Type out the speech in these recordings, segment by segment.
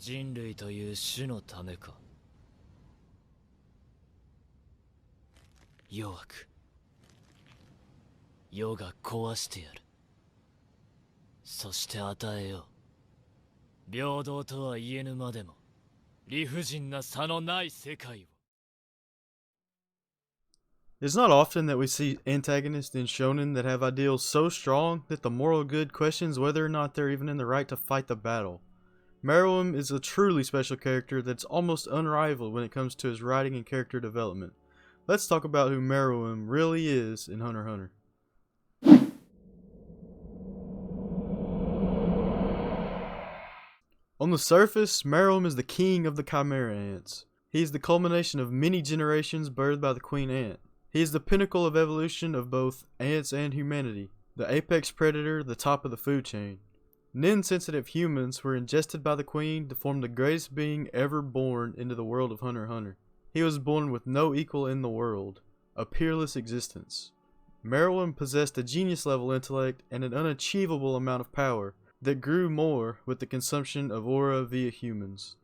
人類という種のためか。弱く世が壊してやる。そして与えよう。平等とは言えぬまでも理不尽な差のない世界を。It's not often that we see antagonists in shonen that have ideals so strong that the moral good questions whether or not they're even in the right to fight the battle. Meruem is a truly special character that's almost unrivaled when it comes to his writing and character development. Let's talk about who Meruem really is in Hunter x Hunter. On the surface, Meruem is the king of the Chimera ants. He is the culmination of many generations birthed by the queen ant. He is the pinnacle of evolution of both ants and humanity, the apex predator, the top of the food chain. Nin-sensitive humans were ingested by the queen to form the greatest being ever born into the world of Hunter x Hunter. He was born with no equal in the world, a peerless existence. Meruem possessed a genius-level intellect and an unachievable amount of power that grew more with the consumption of aura via humans.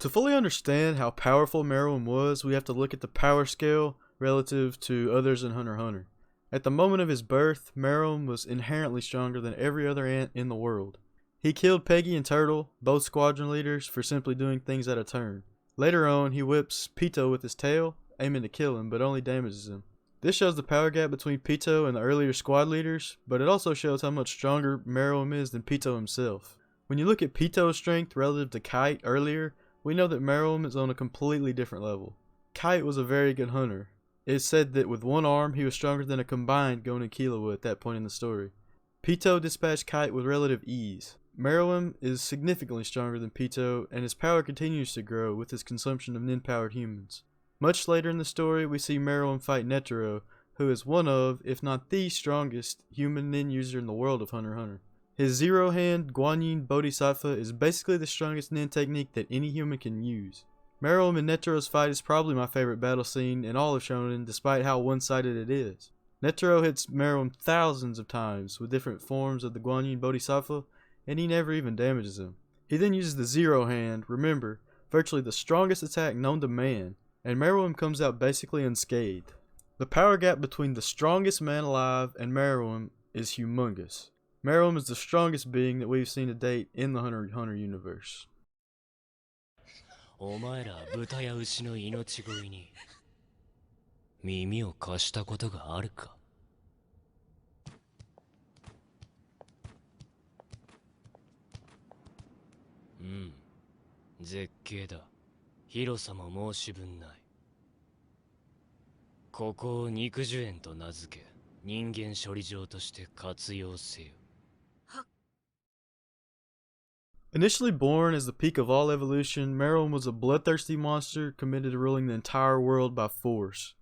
To fully understand how powerful Meruem was, we have to look at the power scale relative to others in Hunter x Hunter. At the moment of his birth, Meruem was inherently stronger than every other ant in the world. He killed Peggy and Turtle, both squadron leaders, for simply doing things out of turn. Later on, he whips Pitou with his tail, aiming to kill him, but only damages him. This shows the power gap between Pitou and the earlier squad leaders, but it also shows how much stronger Meruem is than Pitou himself. When you look at Pitou's strength relative to Kite earlier, we know that Meruem is on a completely different level. Kite was a very good hunter. It is said that with one arm, he was stronger than a combined Gon and Killua at that point in the story. Pitou dispatched Kite with relative ease. Meruem is significantly stronger than Pitou, and his power continues to grow with his consumption of nin-powered humans. Much later in the story, we see Meruem fight Netero, who is one of, if not the strongest, human nin user in the world of Hunter x Hunter. His zero-hand Guanyin Bodhisattva is basically the strongest nin technique that any human can use. Meruem and Netero's fight is probably my favorite battle scene in all of shonen, despite how one-sided it is. Netero hits Meruem thousands of times with different forms of the Guanyin Bodhisattva, and he never even damages him. He then uses the zero hand, remember, virtually the strongest attack known to man, and Meruem comes out basically unscathed. The power gap between the strongest man alive and Meruem is humongous. Meruem is the strongest being that we've seen to date in the Hunter x Hunter universe. お前ら豚や牛の命乞いに耳を貸したことがあるか。絶景だ。広さも申し分ない。ここを肉樹園と名付け、人間処理場として活用せよ。Initially born as the peak of all evolution, Meruem was a bloodthirsty monster committed to ruling the entire world by force.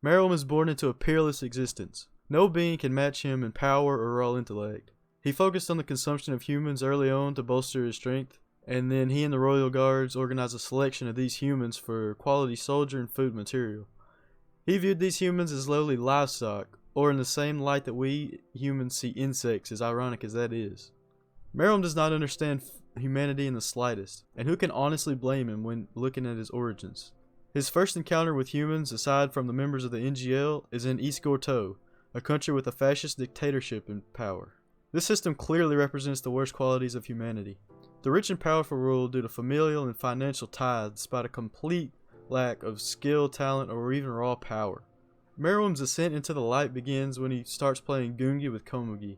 Meruem is born into a peerless existence. No being can match him in power or raw intellect. He focused on the consumption of humans early on to bolster his strength, and then he and the royal guards organized a selection of these humans for quality soldier and food material. He viewed these humans as lowly livestock, or in the same light that we humans see insects, as ironic as that is. Meruem does not understand humanity in the slightest, and who can honestly blame him when looking at his origins? His first encounter with humans, aside from the members of the NGL, is in East Gorto, a country with a fascist dictatorship in power. This system clearly represents the worst qualities of humanity. The rich and powerful rule due to familial and financial ties despite a complete lack of skill, talent, or even raw power. Meruem's ascent into the light begins when he starts playing Gungi with Komugi.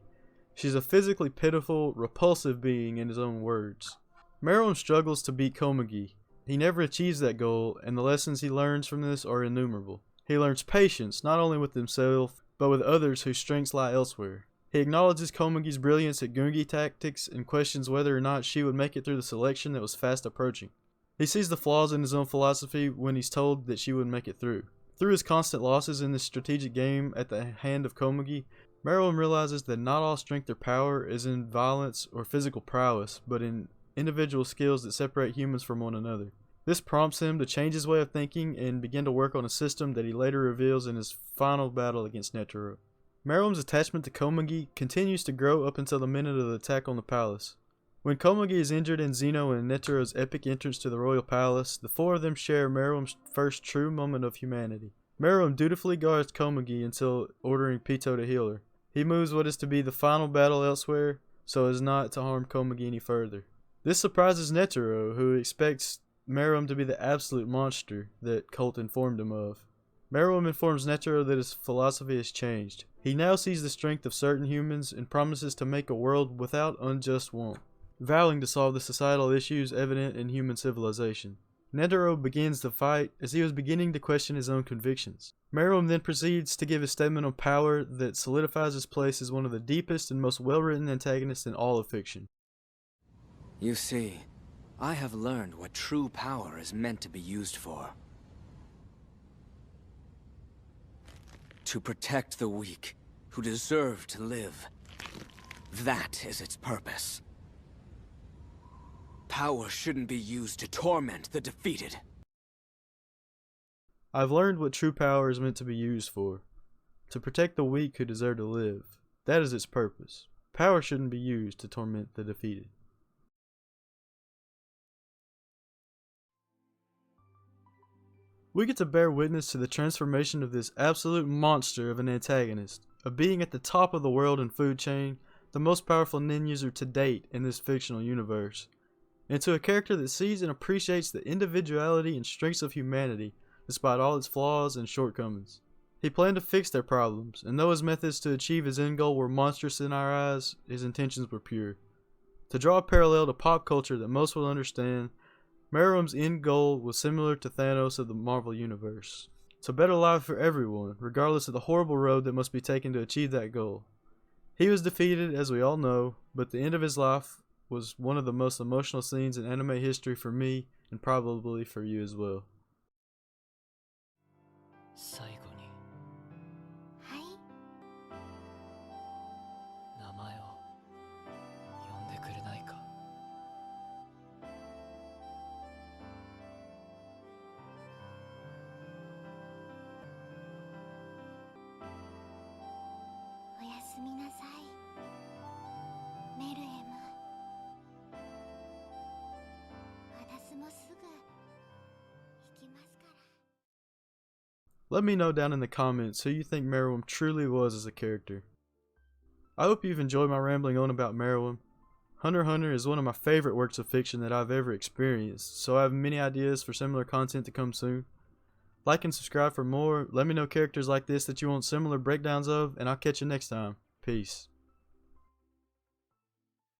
She's a physically pitiful, repulsive being in his own words. Meruem struggles to beat Komugi. He never achieves that goal, and the lessons he learns from this are innumerable. He learns patience, not only with himself, but with others whose strengths lie elsewhere. He acknowledges Komugi's brilliance at Gungi tactics and questions whether or not she would make it through the selection that was fast approaching. He sees the flaws in his own philosophy when he's told that she would make it through. Through his constant losses in this strategic game at the hand of Komugi, Meruem realizes that not all strength or power is in violence or physical prowess, but in individual skills that separate humans from one another. This prompts him to change his way of thinking and begin to work on a system that he later reveals in his final battle against Netero. Meruem's attachment to Komugi continues to grow up until the minute of the attack on the palace. When Komugi is injured in Zeno and Netero's epic entrance to the royal palace, the four of them share Meruem's first true moment of humanity. Meruem dutifully guards Komugi until ordering Pitou to heal her. He moves what is to be the final battle elsewhere, so as not to harm Komugi any further. This surprises Netero, who expects Meruem to be the absolute monster that Colt informed him of. Meruem informs Netero that his philosophy has changed. He now sees the strength of certain humans and promises to make a world without unjust want, vowing to solve the societal issues evident in human civilization. Netero begins the fight as he was beginning to question his own convictions. Meruem then proceeds to give a statement on power that solidifies his place as one of the deepest and most well-written antagonists in all of fiction. You see, I have learned what true power is meant to be used for. To protect the weak, who deserve to live. That is its purpose. Power shouldn't be used to torment the defeated. I've learned what true power is meant to be used for. To protect the weak who deserve to live. That is its purpose. Power shouldn't be used to torment the defeated. We get to bear witness to the transformation of this absolute monster of an antagonist, a being at the top of the world and food chain, the most powerful ninja to date in this fictional universe, into a character that sees and appreciates the individuality and strengths of humanity despite all its flaws and shortcomings. He planned to fix their problems, and though his methods to achieve his end goal were monstrous in our eyes, his intentions were pure. To draw a parallel to pop culture that most will understand, Meruem's end goal was similar to Thanos of the Marvel Universe. It's a better life for everyone, regardless of the horrible road that must be taken to achieve that goal. He was defeated, as we all know, but the end of his life was one of the most emotional scenes in anime history for me, and probably for you as well. 最後にはい。名前を呼んでくれないか。おやすみなさい。メルエム。私もすぐ行きますから。 Let me know down in the comments who you think Meruem truly was as a character. I hope you've enjoyed my rambling on about Meruem. Hunter x Hunter is one of my favorite works of fiction that I've ever experienced, so I have many ideas for similar content to come soon. Like and subscribe for more, let me know characters like this that you want similar breakdowns of, and I'll catch you next time. Peace.